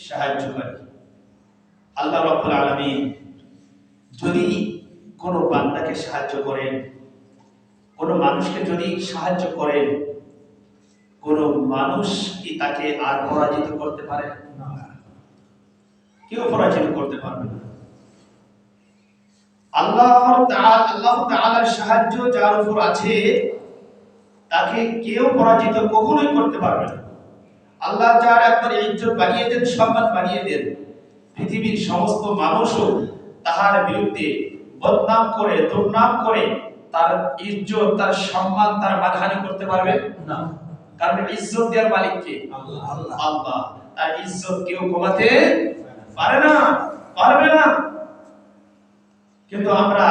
সাহায্যকারী। আল্লাহ রাব্বুল আলামিন যদি কোনো বান্দাকে সাহায্য করেন, কোনো মানুষকে যদি সাহায্য করেন, কোনো মানুষ কি তাকে আর পরাজিত করতে পারে না? কেউ পরাজিত করতে পারবে না। আল্লাহ তাআলার সাহায্য যার উপর আছে তাকে কেউ পরাজিত কখনোই করতে পারবে না। আল্লাহ যার একবার ইজ্জত বাড়িয়ে দেন, সম্মান বাড়িয়ে দেন, পৃথিবীর সমস্ত মানুষও তাহার বিরুদ্ধে বদনাম করে, দুর্নাম করে তার ইজ্জত, তার সম্মান, তার মানহানি করতে পারবে না। কারণ ইজ্জত দেওয়ার মালিক কে? আল্লাহ। তার ইজ্জত কেউ কমাতে পারে না, পারবে না। কিন্তু আমরা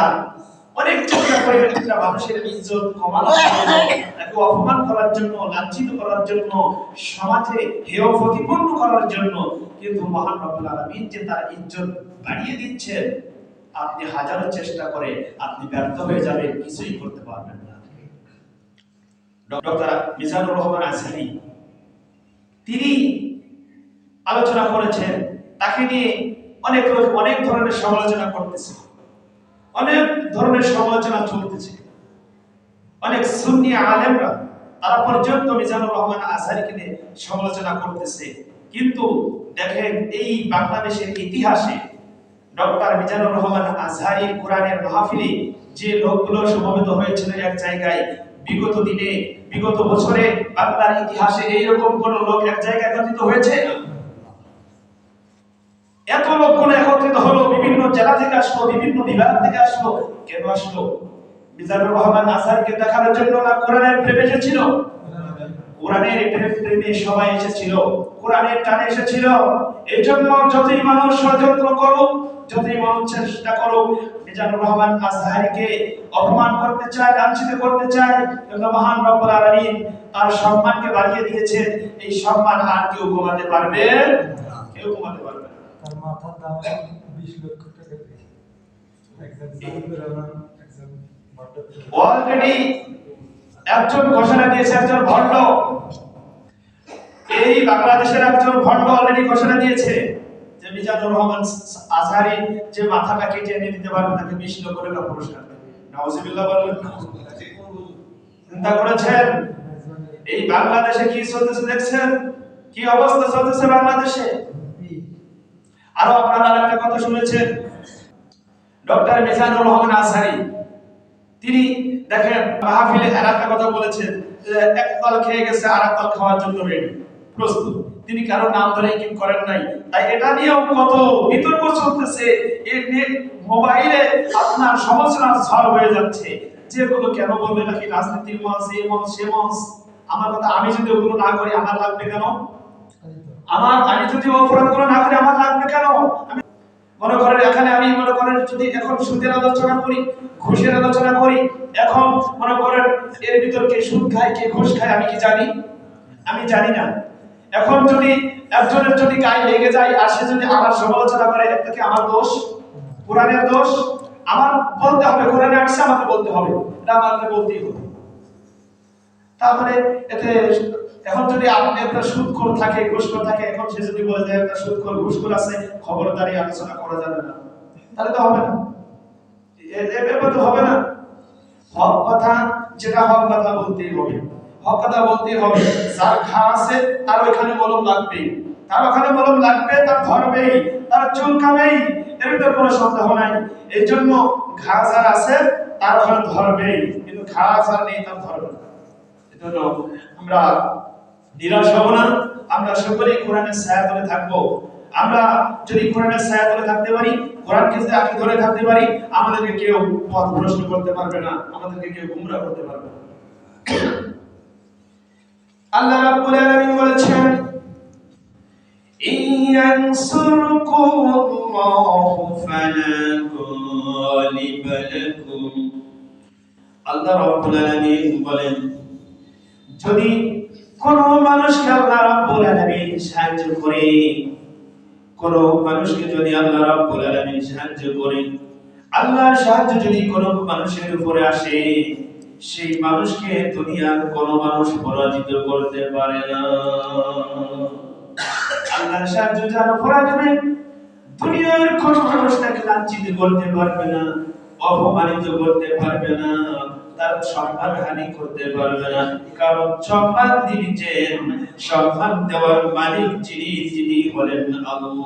অনেক চেষ্টা করি একটা মানুষের ইজ্জত কমানোর জন্য, তাকে অপমান করার জন্য, লাঞ্ছিত করার জন্য, সমাজে হেয় প্রতিপন্ন করার জন্য। কিন্তু মহান রব্বুল আলামিন যে তার ইজ্জত বাড়িয়ে দিচ্ছেন, আপনি হাজারো চেষ্টা করে আপনি ব্যর্থ হয়ে যাবেন, কিছুই করতে পারবেন না। ডক্টর মিজানুর রহমান আজহারী তিনি আলোচনা করেছেন, তাকে নিয়ে অনেক লোক অনেক ধরনের সমালোচনা করতেছে, অনেক ধরনের সমালোচনা চলতেছে। অনেক সুন্নি আলেমরা তারা পর্যন্ত মিজানুর রহমান আজহারীকে নিয়ে সমালোচনা করতেছে। কিন্তু দেখেন এই বাংলাদেশের ইতিহাসে ডক্টর মিজানুর রহমান আজহারীর কোরআনের মাহফিলে যে লোকগুলো সমবেত হয়েছিল এক জায়গায়, বিগত দিনে, বিগত বছরে বাংলার ইতিহাসে এইরকম কোন লোক এক জায়গায় একত্রিত হয়েছে? এত লোকগুলো একত্রিত হলো, বিভিন্ন জেলা থেকে আসলো, বিভিন্ন বিভাগ থেকে আসলো। কেন আসলো? মিজানুর রহমান আজহারীকে দেখানোর জন্য না কোরআনের প্রেমে এসেছিল? কোরআনের প্রেমে সবাই এসেছিল, কোরআনের টানে এসেছিল। এই জন্য যতই মানুষ ষড়যন্ত্র করুক, যতই মানুষ চেষ্টা করুক, মিজানুর রহমান আজহারীকে অপমান করতে চায়, লাঞ্ছিত করতে চায়, কিন্তু মহান রব্বুল আলামিন তার সম্মানকে বাড়িয়ে দিয়েছেন। এই সম্মান আর কেউ কমাতে পারবে না, কেউ কমাতে পারবে না। তার মাথার দাম 20 লক্ষ টাকা দিয়ে অলরেডি একজন ঘোষণা দিয়েছে, একজন ভণ্ড, এই বাংলাদেশের একজন ভণ্ড অলরেডি ঘোষণা দিয়েছে যে মিজানুর রহমান আজহারী যে মাথাটা কেটে এনে দিতে পারবে তাকে 20 লক্ষ টাকা পুরস্কার দেবে। নাউজুবিল্লাহ বলবেন না? চিন্তা করেছেন এই বাংলাদেশে কি চলতেছে? দেখছেন কি অবস্থা চলতেছে বাংলাদেশে? আরো আপনারা আরেকটা কথা শুনেছেন, ডক্টর মিজানুর রহমান আজহারী তিনি দেখেন মাহফিলে আরেকটা কথা বলেছেন যে এক দল খেয়ে গেছে আর এক দল খাওয়ার জন্য রেডি, প্রস্তুত। তিনি কারো নাম ধরে কি করেন নাই। তাই এটা নিয়েও কত বিতর্ক চলতেছে, এই মোবাইলে আপনার সমালোচনার ঝড় হয়ে যাচ্ছে। যেগুলো কেন বলবে নাকি রাজনীতির মঞ্চ, এই মঞ্চ, সে মঞ্চ। আমার কথা, আমি যদি ওগুলো না করি আমার লাগবে কেন? আমি যদি অপরাধগুলো না করি আমার লাগবে কেন? আমি মনে করেন এখানে আমি মনে করেন যদি এখন সুদের আলোচনা করি, ঘুষের আলোচনা করি, এখন মনে করেন এর ভিতর কে সুদ খায় কে ঘুষ খায় আমি কি জানি? আমি জানি না। এখন যদি একজনের যদি গায়ে লেগে যায় আর সে যদি আমার সমালোচনা করে, এটা কি আমার দোষ? কোরআনের দোষ? আমার বলতে হবে, কোরআনে আসছে আমাকে বলতে হবে, এটা আমাকে বলতেই হবে। তাহলে এতে এখন যদি আপনি একটা সুদখোর থাকে, ঘুষখোর থাকে, এখন সে যদি বলে যে একটা সুদখোর ঘুষখোর আছে, খবরদারি আলোচনা করা যাবে না, তাহলে তো হবে না, এভাবে তো হবে না। হক কথা যেটা হক কথা বলতেই হবে, হক কথা বলতেই হবে। যার ঘা আছে তার ওইখানে মলম লাগবেই, তার ওখানে মলম লাগবে, তার ধরবেই, তার চুলকাবেই, এর ভিতরে কোনো সন্দেহ নাই। এই জন্য ঘা যার আছে তার ওখানে ধরবেই, কিন্তু ঘা যার নেই তার ধরবে না। এজন্য আমরা নিরাশ হব না, আমরা সকলেই কোরআনের ছায়াতলে থাকবো। আমরা যদি কোরআনের ছায়াতলে থাকতে পারি, কোরআনকে যদি আঁকড়ে ধরে থাকতে পারি, আমাদেরকে কেউ পথভ্রষ্ট করতে পারবে না, আমাদেরকে কেউ গুমরাহ করতে পারবে না। আল্লাহ রাব্বুল আলামিন বলেছেন, ইয়ানসুরকুমুল্লাহু ফালা গালিবা লাকুম। আল্লাহ রাব্বুল আলামিন বলেন, যদি কোন মানুষকে আল্লাহ রাব্বুল আলামিন সাহায্য করে, কোন মানুষকে যদি আল্লাহ রাব্বুল আলামিন সাহায্য করে, আল্লাহর সাহায্য যদি কোন মানুষের উপরে আসে, সেই মানুষকে দুনিয়ার কোন মানুষ পরাজিত করতে পারে না। আল্লাহর সাহায্য যার উপর আসবে দুনিয়ার কোন মানুষ তাকে লাঞ্ছিত করতে পারবে না, অপমানিত করতে পারবে না, তার সম্মান হানি করতে পারবে না। কারণ সম্মান দিচ্ছেন, সম্মান দেওয়ার মালিক যিনি হলেন আল্লাহ।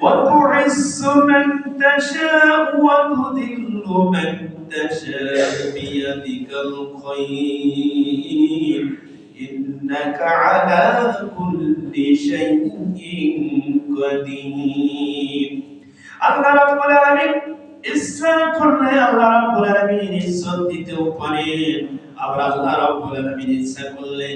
وتعز من تشاء وتذل من تشاء بيدك الخير إنك على كل شيء قدير। আল্লাহ রাব্বুল আলামিন ইচ্ছা করলে আল্লাহ রাব্বুল আলামিন ইজ্জত দিতেও পারেন, আবার আল্লাহ রাব্বুল আলামিন ইচ্ছা করলে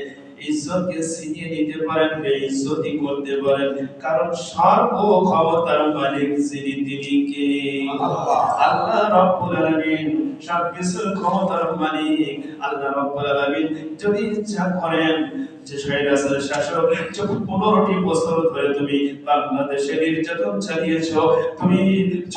ইজ্জতকে ছিনিয়ে নিতে পারেন, বেইজ্জতি করতে পারেন। কারণ সর্বক্ষমতার মালিক যিনি তিনি কে? আল্লাহ রাব্বুল আলামিন, সবকিছুর ক্ষমতার মালিক আল্লাহ রাব্বুল আলামিন। যদি ইচ্ছা করেন যে স্বৈরাচার শাসক যখন 15টি বছর ধরে তুমি বাংলাদেশে নির্যাতন চালিয়েছো, তুমি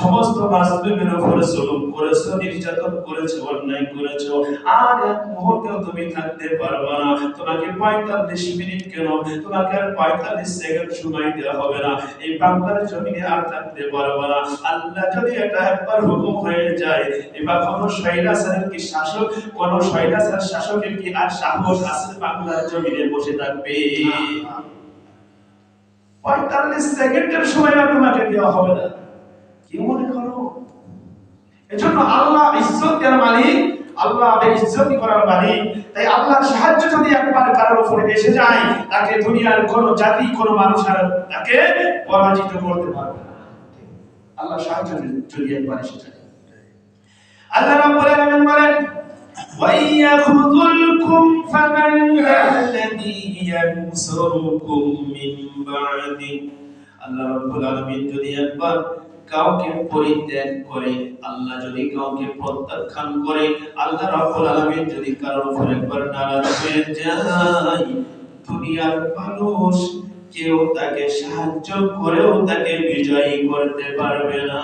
সমস্ত মাসলুমের উপর জুলুম করেছো, নির্যাতন করেছো, অন্যায় করেছো, আর এক মুহূর্তেও তুমি থাকতে পারবে না। তোমাকে 45 মিনিট কেন, তোমাকে আর 45 সেকেন্ড সময় দেওয়া হবে না, এই বাংলার জমিনে আর থাকতে পারবে না। আল্লাহ যদি এটা একবার হুকুম হয়ে যায়, এবার কোন স্বৈরাচারের কি শাসক, কোন স্বৈরাচার শাসকের কি আর সাহস আছে বাংলার জমিনে বসে থাকবে? 45 সেকেন্ডের সময় তোমাকে দেওয়া হবে না। কি মনে করো? এজন্য আল্লাহ ইজ্জত দেওয়ার মালিক, আল্লাহ ইজ্জত করার মালিক। তাই আল্লাহর সাহায্য যদি একবার কারোর উপরে এসে যায়, তাকে দুনিয়ার কোন জাতি, কোন মানুষ আর তাকে পরাজিত করতে পারবে না। আল্লাহর সাহায্য যদি একবার এসে যায়। আল্লাহ রাব্বুল আলামিন বলেন, وَيَخْذُلْكُمْ فَمَنْ ذَا الَّذِي يَنْصُرُكُمْ مِنْ بَعْدِهِ। আল্লাহ রাব্বুল আলামিন যদি একবার কাউকে পরিত্যাগ করে, আল্লাহ যদি কাউকে প্রত্যাখ্যান করে, আল্লাহ রাব্বুল আলামিন যদি কারোর উপর একবার নারাজ হয়ে যায়, দুনিয়ার মানুষ কেউ তাকে সাহায্য করেও তাকে বিজয়ী করতে পারবে না।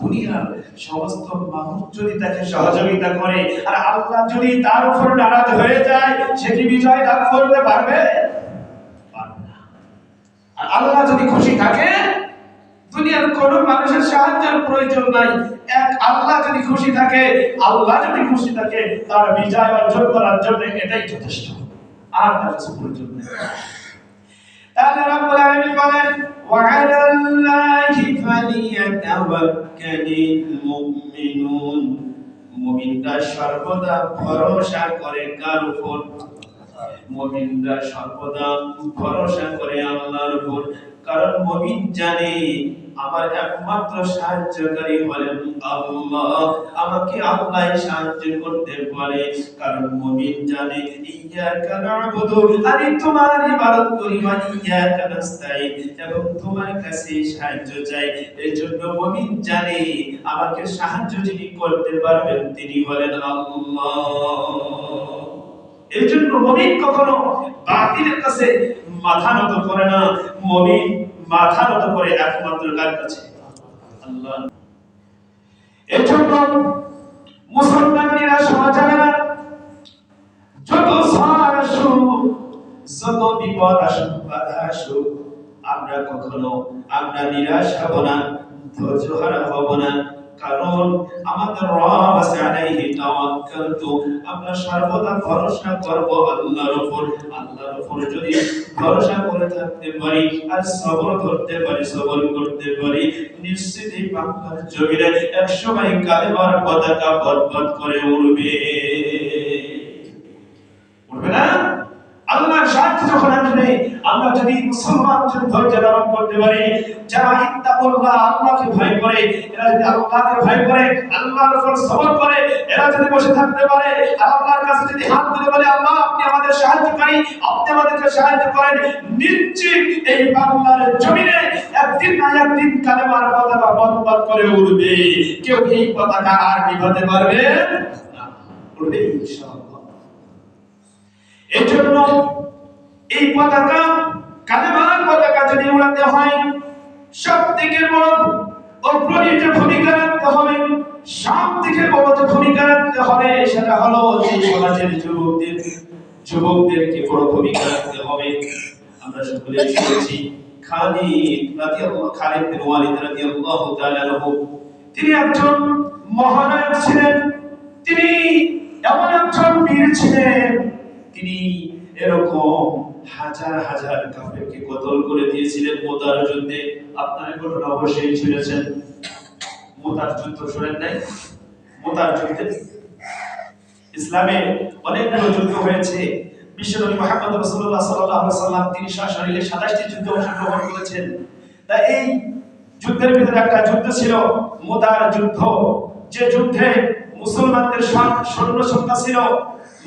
দুনিয়ার সমস্ত মানুষ যদি তাকে সহযোগিতা করে, আর আল্লাহ যদি তার উপর নারাজ হয়ে যায়, সে কি বিজয় লাভ করতে পারবে? পারবে না। আর আল্লাহ যদি খুশি থাকে, দুনিয়ার কোন মানুষের সাহায্যের প্রয়োজন নাই। এক আল্লাহ যদি খুশি থাকে, আল্লাহ যদি খুশি থাকে, তার বিজয় অর্জন করার জন্য এটাই যথেষ্ট, আর তার কিছু প্রয়োজন নেই। তাহলে রাব্বুল আলামিন বলেন, وعلى الله فليتوكل المؤمنون। মুমিনরা সর্বদা ভরসা করে কার উপর? মুমিনরা সর্বদা ভরসা করে আল্লাহর উপর। কারণ মুমিন জানে আমার একমাত্র সাহায্যকারী হলেন আল্লাহ, আমাকে আল্লাহ সাহায্য করতে পারে। কারণ মুমিন জানে ইয়্যাকা না'বুদু, আমি তোমার ইবাদত করি, ওয়া ইয়্যাকা নাস্তাঈন, এবং তোমার কাছে সাহায্য চাই। এজন্য মুমিন জানে আমাকে সাহায্য যিনি করতে পারবেন তিনি হলেন আল্লাহ। এজন্য মুমিন কখনো বাতিলের কাছে মাথা নত করে না, মুমিন মাথা নত করে একমাত্র কার কাছে? আল্লাহ। এজন্য মুসলমান নিরাশ হওয়া যাবে না। যত ঝড় আসুক, যত বিপদ আসুক, বাধা আসুক, আমরা কখনো নিরাশ হব না, ধৈর্য হারা হব না। কারণ আমাদের রব আছে, আলাইহি তাওয়াক্কালতু, আমরা সর্বদা ভরসা করব আল্লাহর উপর। আল্লাহর উপর যদি ভরসা করে থাকতে পারি আর সবর করতে পারি, সবর করতে পারি, নিশ্চিতই বাংলার জমিনে একসময় কালেমার পতাকা বদবদ করে উড়বে। উড়বে না? আল্লাহর সাহায্য যখন আসবে, আমরা যদি মুসলমান যদি ধৈর্য ধারণ করতে পারি, যারা ইত্তাকুল্লাহ, আল্লাহকে ভয় করে, এরা যদি আল্লাহকে ভয় করে, আল্লাহর উপর সবর করে, এরা যদি বসে থাকতে পারে আর আল্লাহর কাছে যদি হাত তুলে বলে, আল্লাহ আপনি আমাদের সাহায্যকারী, আপনি আমাদেরকে সাহায্য করেন, নিশ্চিত এই বাংলার জমিনে একদিন না একদিন কালেমার পতাকা বদবদ করে উড়বে। কেউ এই পতাকা আর নিভাতে পারবে না, উড়বে ইনশাআল্লাহ। এজন্য এই পতাকা, কালেমার পতাকা যদি উড়াতে হয়, সবথেকে বড় অগ্রণী যে ভূমিকা রাখতে হবে, সবথেকে বড় যে ভূমিকা রাখতে হবে, সেটা হলো যে সমাজের যুবকদের যুবকদেরকে বড় ভূমিকা রাখতে হবে। আমরা সকলে শুনেছি খালিদ বিন ওয়ালিদ রাদিয়াল্লাহু তাআলা আনহু, তিনি একজন মহানায়ক ছিলেন, তিনি এমন একজন বীর ছিলেন, তিনি এরকম হাজার হাজার কাফেরকে কতল করে দিয়েছিলেন মুতার যুদ্ধে। আপনারা ঘটনা অবশ্যই শুনেছেন। মুতার যুদ্ধ শুনেন নাই? মুতার যুদ্ধে ইসলামে অনেকগুলো যুদ্ধ হয়েছে। বিশ্বনবী মুহাম্মদ রাসূলুল্লাহ সাল্লাল্লাহু আলাইহি সাল্লাম তিনি সশরীরে 27টি যুদ্ধে অংশগ্রহণ করেছেন। তা এই যুদ্ধের ভিতরে একটা যুদ্ধ ছিল মুতার যুদ্ধ, যে যুদ্ধে মুসলমানদের সৈন্য সংখ্যা ছিল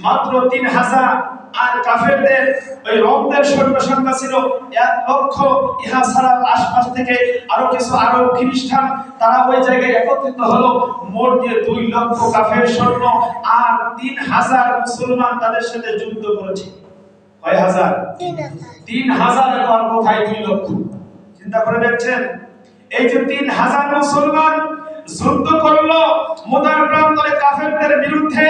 মাত্র 3000, আর কাফেরদের ওই রোমদের সৈন্য সংখ্যা ছিল 1,00,000। ইহা ছাড়া আশপাশ থেকে আরো কিছু আরব খ্রিস্টান তারা ওই জায়গায় একত্রিত হলো। মোট দিয়ে 2 লক্ষ কাফের সৈন্য আর 3000 মুসলমান তাদের সাথে যুদ্ধ করেছে। কয় হাজার? 3000 আর কোথায় 2 লক্ষ? চিন্তা করে দেখছেন, এই যে 3000 মুসলমান যুদ্ধ করলো মুতার প্রান্তরে কাফেরদের বিরুদ্ধে,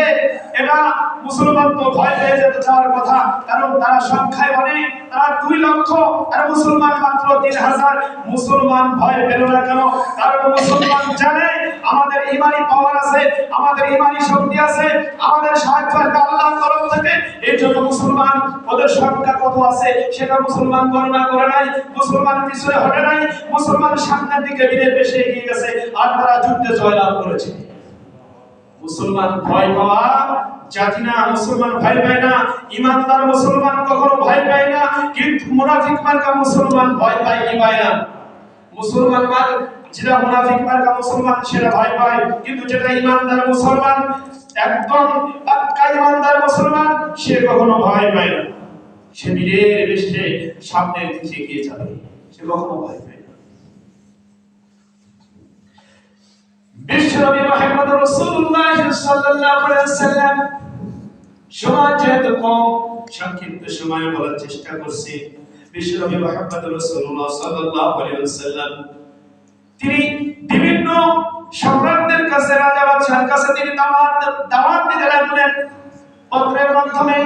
এটা মুসলমান তো ভয় পেয়ে যেতে চাওয়ার কথা, কারণ তারা সংখ্যায় অনেক, তারা 2 লক্ষ আর মুসলমান মাত্র 3000। মুসলমান ভয় পেল না কেন? কারণ মুসলমান জানে আমাদের ঈমানি পাওয়ার আছে, আমাদের ঈমানি শক্তি আছে, আমাদের সাহায্য আসবে আল্লাহর তরফ থেকে। এই জন্য মুসলমান ওদের সংখ্যা কত আছে সেটা মুসলমান গণনা করে নাই, মুসলমান পিছনে হটে নাই, মুসলমান সামনের দিকে ধীরে বেশি এগিয়ে গেছে আর তারা যুদ্ধে জয়লাভ করেছে। মুসলমান ভয় পাওয়া জাতি না, মুসলমান ভয় পায় না। ইমানদার মুসলমান কখনো ভয় পায় না, কিন্তু মুনাফিক মার্কা মুসলমান ভয় পায় কি পায় না? মুসলমান যেটা মুনাফিক মার্কা মুসলমান সেটা ভয় পায়, কিন্তু যেটা ইমানদার মুসলমান, একদম পাক্কা ইমানদার মুসলমান, সে কখনো ভয় পায় না। সে ধীরে বেশে সামনের দিকে এগিয়ে যাবে, সে কখনো ভয় পায় না। বিশ্বনবী মুহাম্মদ রাসূলুল্লাহ সাল্লাল্লাহু আলাইহি ওয়াসাল্লাম সময় যেহেতু কম, সংক্ষিপ্ত সময়ে বলার চেষ্টা করছি। বিশ্বনবী মুহাম্মদ রাসূলুল্লাহ সাল্লাল্লাহু আলাইহি ওয়াসাল্লাম তিনি বিভিন্ন সম্রাটদের কাছে, রাজা বাদশার কাছে তিনি দাওয়াত দিতে লাগলেন। পত্রের মাধ্যমে